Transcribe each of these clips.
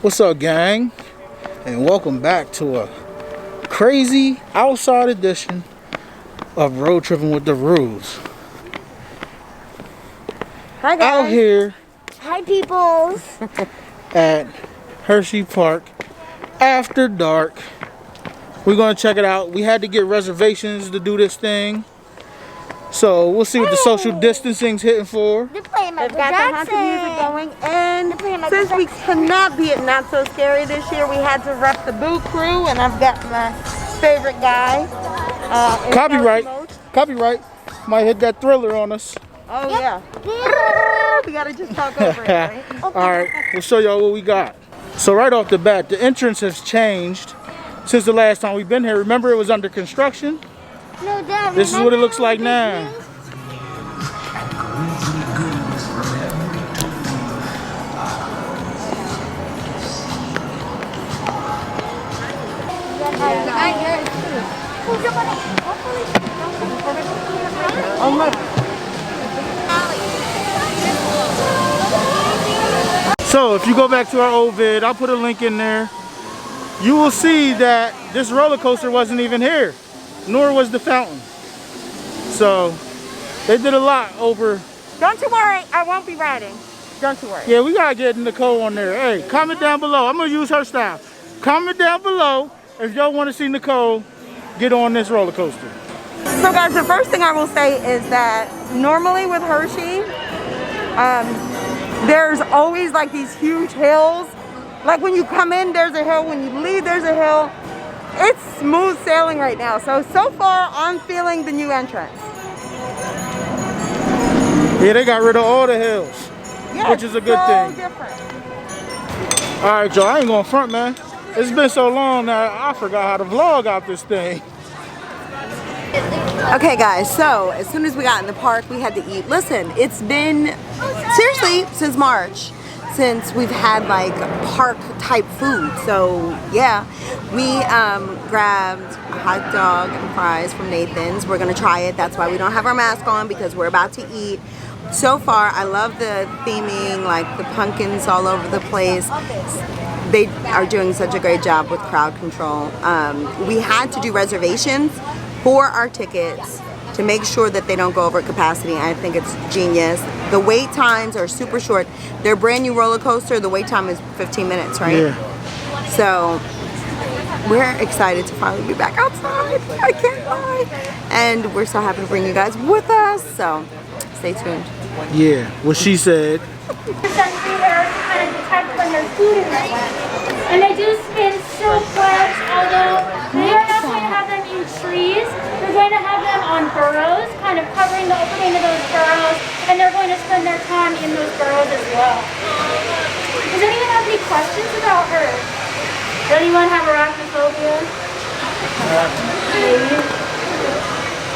What's up, gang? And welcome back to a crazy outside edition of Road Tripping with the Rules. Hi guys. Out here. Hi peoples. At Hershey Park after dark. We're gonna check it out. We had to get reservations to do this thing. So we'll see what the social distancing's hitting for. They're playing Michael Jackson. They've got the haunted music going. And since we cannot be at Not So Scary this year, we had to rep the Boo Crew, and I've got my favorite guy. Copyright. Copyright. Might hit that Thriller on us. Oh yeah. We gotta just talk over it, right? Alright, we'll show y'all what we got. So right off the bat, the entrance has changed since the last time we've been here. Remember, it was under construction? No, Dad. This is what it looks like now. Oh my. So if you go back to our old vid, I'll put a link in there. You will see that this roller coaster wasn't even here, nor was the fountain. So they did a lot over. Don't you worry, I won't be riding. Don't you worry. Yeah, we gotta get Nicole on there. Hey, comment down below. I'm gonna use her style. Comment down below if y'all want to see Nicole get on this roller coaster. So guys, the first thing I will say is that normally with Hershey, there's always like these huge hills. Like when you come in, there's a hill. When you leave, there's a hill. It's smooth sailing right now. So far, I'm feeling the new entrance. Yeah, they got rid of all the hills, Yeah, which is a good thing. Different. All right, y'all, I ain't going front, man. It's been so long now, I forgot how to vlog out this thing. Okay guys, so as soon as we got in the park, we had to eat. Listen, it's been, seriously, since March, since we've had like park type food. So yeah, we grabbed a hot dog and fries from Nathan's. We're gonna try it. That's why we don't have our mask on, because we're about to eat. So far, I love the theming, like the pumpkins all over the place. They are doing such a great job with crowd control. We had to do reservations for our tickets to make sure that they don't go over capacity. I think it's genius. The wait times are super short. Their brand new roller coaster, the wait time is 15 minutes, right? Yeah. So we're excited to finally be back outside. I can't lie. And we're so happy to bring you guys with us. So stay tuned. Yeah, what she said. And they do spin silk webs, although they are not going to have them in trees. They're going to have them on burrows, kind of covering the opening of those burrows, and they're going to spend their time in those burrows as well. Does anyone have any questions about her? Does anyone have arachnophobia? Maybe.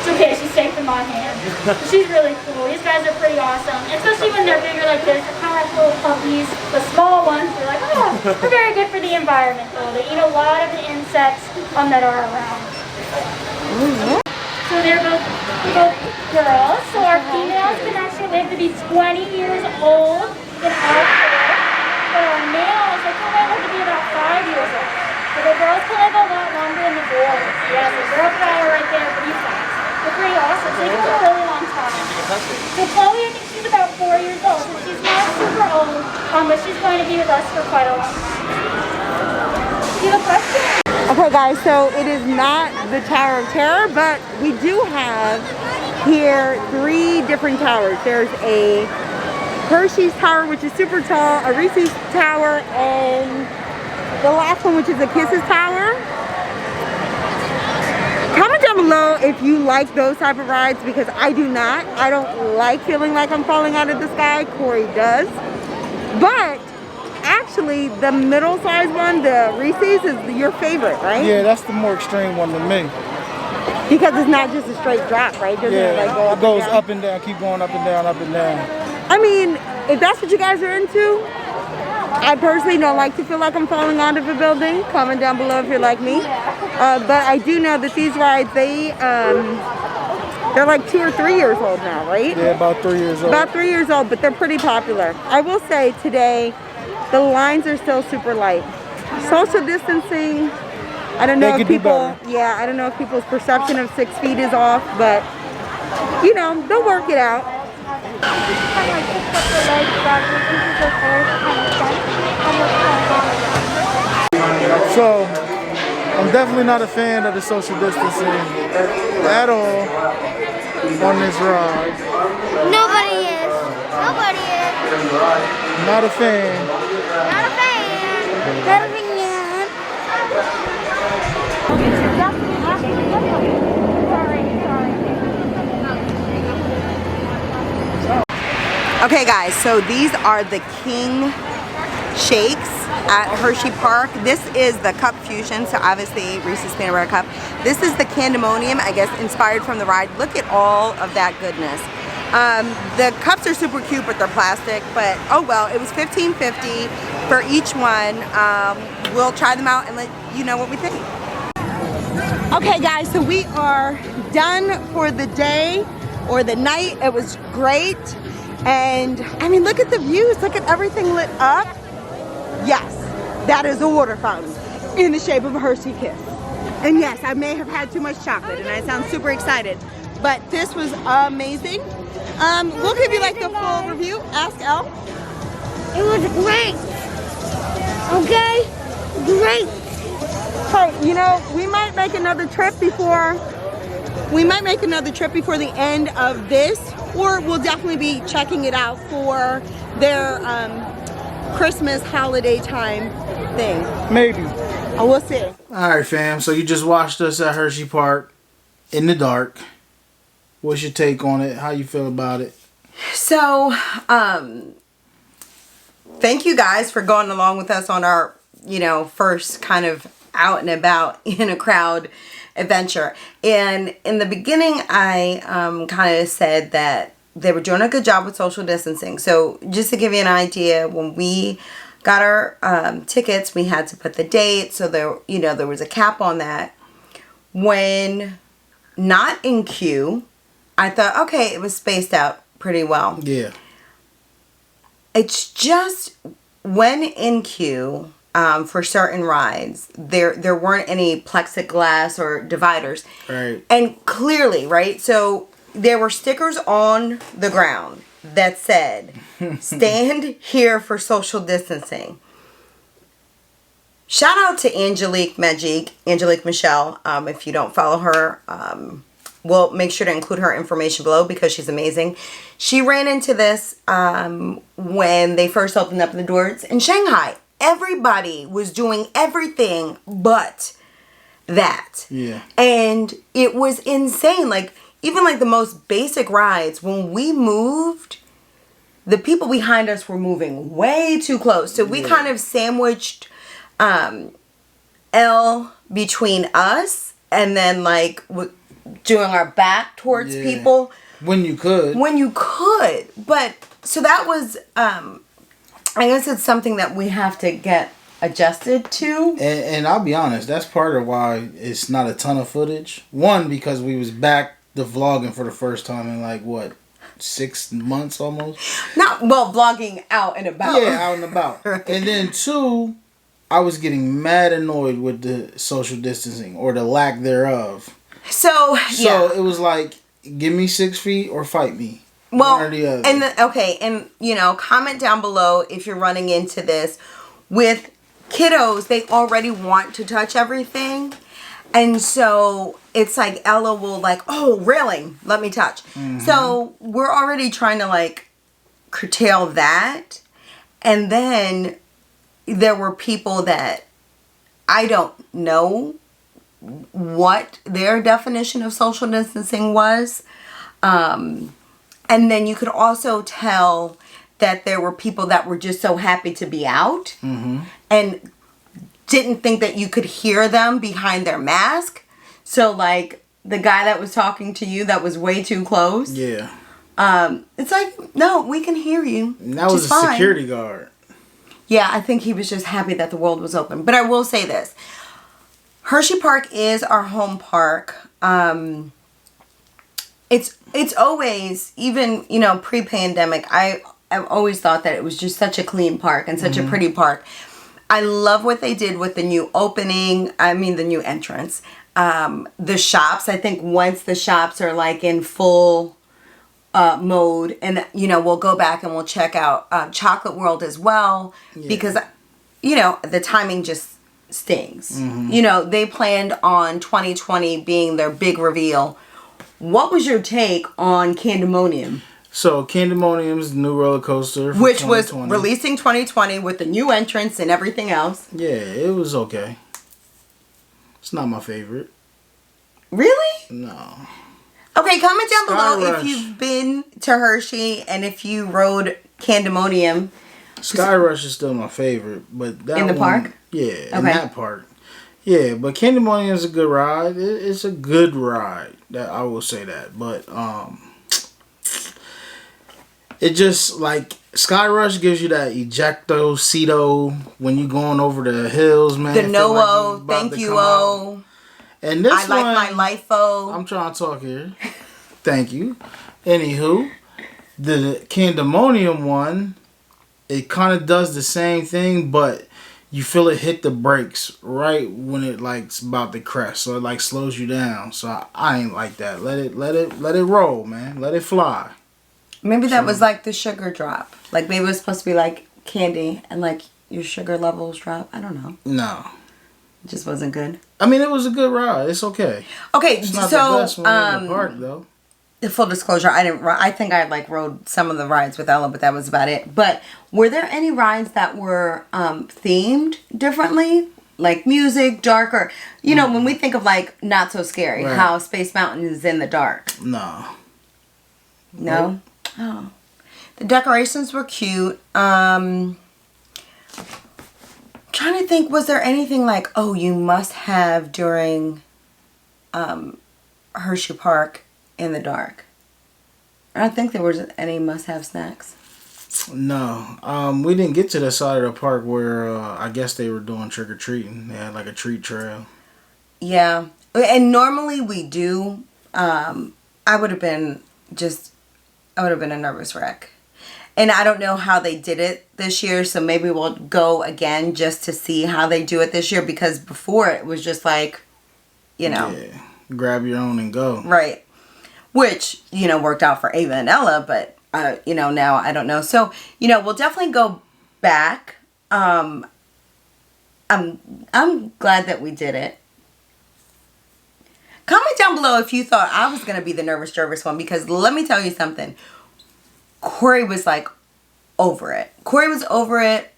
It's okay, she's safe in my hands. She's really cool. These guys are pretty awesome. Especially when they're bigger like this. They're kind of like little puppies. The small ones, they're like, oh, they're very good for the environment though. They eat a lot of the insects that are around. So they're both girls. So our females can actually live to be 20 years old in our care. But our males, they can live to be about 5 years old. So the girls can live a lot longer than the boys. Yeah, so girl power right there, pretty fast. They're pretty awesome. So they can live a really long time. So Chloe, I think she's about 4 years old. So she's not super old, but she's going to be with us for quite a long time. Do you have a question? Okay guys, so it is not the Tower of Terror, but we do have here 3 different towers. There's a Hershey's Tower, which is super tall, a Reese's Tower, and the last one, which is a Kisses Tower. Comment down below if you like those type of rides, because I do not. I don't like feeling like I'm falling out of the sky. Corey does. But actually, the middle-sized one, the Reese's, is your favorite, right? Yeah, that's the more extreme one to me. Because it's not just a straight drop, right? Doesn't Yeah, it like go up it goes and down? up and down, keep going up and down, up and down. I mean, if that's what you guys are into, I personally don't like to feel like I'm falling out of a building. Comment down below if you're like me. But I do know that these rides, they're like 2 or 3 years old now, right? Yeah, about 3 years old. About 3 years old, but they're pretty popular. I will say today, the lines are still super light. Social distancing, I don't know if people, yeah, I don't know if people's perception of 6 feet is off, but you know, they'll work it out. So, I'm definitely not a fan of the social distancing at all on this ride. Nobody is. Nobody is. Not a fan. Not a fan. Not a fan. Okay guys, so these are the King shakes at Hershey Park. This is the cup fusion, so obviously Reese's peanut butter cup. This is the Candemonium, I guess inspired from the ride. Look at all of that goodness. The cups are super cute, but they're plastic, but oh well, it was $15.50 for each one. We'll try them out and let you know what we think. Okay guys, so we are done for the day or the night. It was great. And I mean, look at the views, look at everything lit up. Yes, that is a water fountain in the shape of a Hershey Kiss. And yes, I may have had too much chocolate and I sound super excited, but this was amazing. We'll give you like the full review. Ask Elle. It was great. Okay? Great. Hey, you know, we might make another trip before the end of this, or we'll definitely be checking it out for their Christmas holiday time thing. Maybe. Oh, we'll see. Alright fam, so you just watched us at Hershey Park in the dark. What's your take on it? How you feel about it? So, thank you guys for going along with us on our, you know, first kind of out and about in a crowd adventure. And in the beginning, I kind of said that they were doing a good job with social distancing. So just to give you an idea, when we got our tickets, we had to put the date. So there, you know, there was a cap on that. When not in queue, I thought, okay, it was spaced out pretty well. Yeah. It's just when in queue, for certain rides, there weren't any plexiglass or dividers. Right. And clearly, right, so there were stickers on the ground that said, stand here for social distancing. Shout out to Angelique Michelle. If you don't follow her, we'll make sure to include her information below because she's amazing. She ran into this when they first opened up the doors in Shanghai. Everybody was doing everything but that. Yeah. And it was insane. Like, even like the most basic rides, when we moved, the people behind us were moving way too close. So we kind of sandwiched Elle between us and then like doing our back towards people. When you could. But, so that was... I guess it's something that we have to get adjusted to. And I'll be honest, that's part of why it's not a ton of footage. One, because we was back to vlogging for the first time in like, what, 6 months almost? Vlogging out and about. Yeah, out and about. Right. And then two, I was getting mad annoyed with the social distancing or the lack thereof. So it was like, give me 6 feet or fight me. Well, and you know, comment down below if you're running into this with kiddos. They already want to touch everything, and so it's like Ella will like, oh, railing, let me touch. Mm-hmm. So we're already trying to like curtail that, and then there were people that I don't know what their definition of social distancing was. And then you could also tell that there were people that were just so happy to be out and didn't think that you could hear them behind their mask. So like the guy that was talking to you that was way too close. Yeah. It's like, no, we can hear you. And that was a security guard. Yeah, I think he was just happy that the world was open. But I will say this. Hershey Park is our home park. It's always, even, you know, pre-pandemic, I I've always thought that it was just such a clean park and such a pretty park. I love what they did with the new opening. I mean, the new entrance. The shops. I think once the shops are like in full mode, and you know, we'll go back and we'll check out Chocolate World as well, because you know, the timing just stings. You know, they planned on 2020 being their big reveal. What was your take on Candemonium? So Candemonium's the new roller coaster, for Which was 2020. releasing 2020 with the new entrance and everything else. Yeah, it was okay. It's not my favorite. Really? No. Okay, comment down Sky below Rush. if you've been to Hershey and if you rode Candemonium. Sky Rush is still my favorite, but that In the one- park? Yeah, in that park. Yeah, but Candemonium is a good ride. It's a good ride. That I will say that, but it just like Sky Rush gives you that ejecto-ceto when you going over the hills, man. The Feel no-o, like you about thank to you, come out. oh. And this I like one, my life-o. I'm trying to talk here. Thank you. Anywho, the Candemonium one, it kind of does the same thing, but you feel it hit the brakes right when it like's about to crest, so it like slows you down. So I ain't like that. Let it roll, man. Let it fly. Maybe that was like the sugar drop. Like maybe it was supposed to be like candy and like your sugar levels drop. I don't know. No. It just wasn't good. I mean, it was a good ride. It's okay. Okay, It's not so the best one in the park, though. full disclosure, I think I like rode some of the rides with Ella, but that was about it. But were there any rides that were themed differently? Like music, darker? You know, when we think of like Not So Scary, Right. how Space Mountain is in the dark. No. No? Oh. The decorations were cute. Trying to think, was there anything like, oh, you must have during Hershey Park in the dark? I don't think there was any must-have snacks. No. We didn't get to the side of the park where I guess they were doing trick-or-treating. They had like a treat trail. Yeah. And normally we do. I would have been a nervous wreck. And I don't know how they did it this year, so maybe we'll go again just to see how they do it this year, because before it was just like, you know. Yeah. Grab your own and go. Right. Which, you know, worked out for Ava and Ella, but, you know, now I don't know. So, you know, we'll definitely go back. I'm glad that we did it. Comment down below if you thought I was going to be the nervous one, because let me tell you something. Corey was like over it. Corey was over it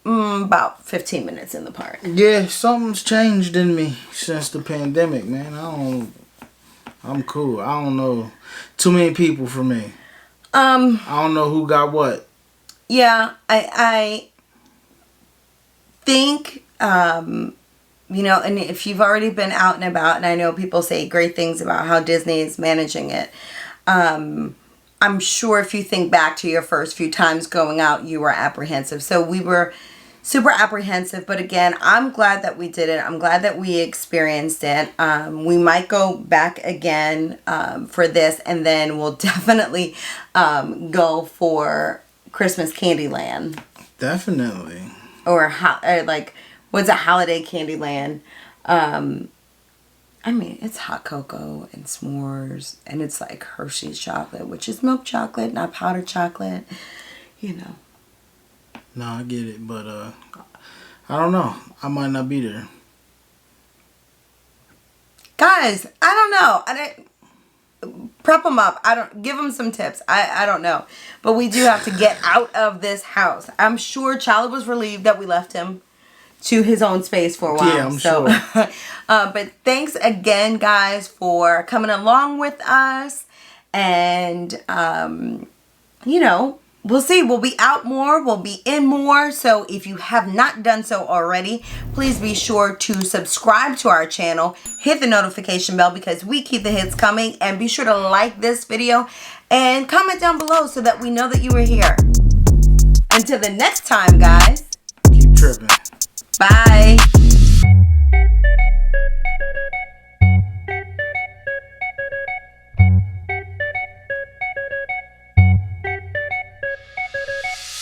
about 15 minutes in the park. Yeah, something's changed in me since the pandemic, man. I'm cool. I don't know. Too many people for me. I don't know who got what. Yeah, I think, you know, and if you've already been out and about, and I know people say great things about how Disney is managing it, I'm sure if you think back to your first few times going out, you were apprehensive. So we were super apprehensive, but again, I'm glad that we did it. I'm glad that we experienced it. We might go back again for this, and then we'll definitely go for Christmas Candyland. Definitely. Or like, what's a holiday Candyland? I mean, it's hot cocoa and s'mores, and it's like Hershey's chocolate, which is milk chocolate, not powdered chocolate, you know. No, I get it, but I don't know. I might not be there. Guys, I don't know. Prep them up. Give them some tips. I don't know. But we do have to get out of this house. I'm sure Charlie was relieved that we left him to his own space for a while. Yeah, I'm sure. But thanks again, guys, for coming along with us. And, you know, we'll see. We'll be out more. We'll be in more. So if you have not done so already, please be sure to subscribe to our channel. Hit the notification bell because we keep the hits coming. And be sure to like this video and comment down below so that we know that you were here. Until the next time, guys. Keep tripping. Bye.